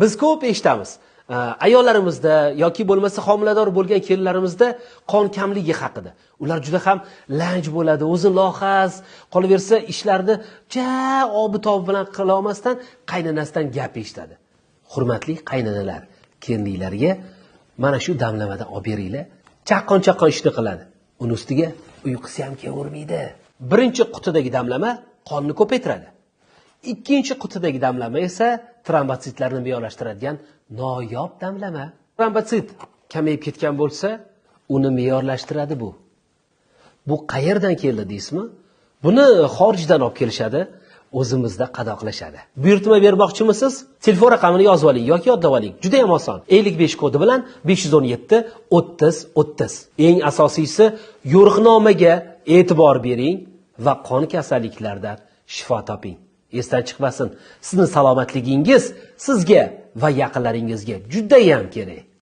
Biz ko'p eshitamiz. Ayollarimizda yoki bo'lmasa homilador bo'lgan kelinlarimizda qon kamligi haqida. Ular juda ham lanj bo'ladi, o'zi lohas, qolaversa ishlarni obi-tobi bilan qila olmasdan qaynonasidan gap eshitadi. Hurmatli qaynanalar, kelinlarga mana shu damlamada olib beringlar. Chaqqon ishni qiladi. Uni ustiga uyqusi ham kelavermaydi. Birinchi qutidagi damlama qonni ko'paytiradi. Ikkinchi qutidagi damlama esa trombotsitlarni me'yorlashtiradigan noyob damlama. Trombotsit kamayib ketgan bo'lsa, uni me'yorlashtiradi bu. Bu qayerdan keldi deysizmi? Buni xorijdan olib kelishadi, o'zimizda qadoqlashadi. Buyurtma bermoqchimisiz? Telefon raqamini yozib oling yoki yodlab oling. Juda ham oson. 55 kodi bilan 517 30 30. Eng asosiysi, yo'riqnomaga e'tibor bering va qon kasalliklaridan shifo toping. Esdan chiqmasin, sizning salomatligingiz sizga va yaqinlaringizga juda ham kerak.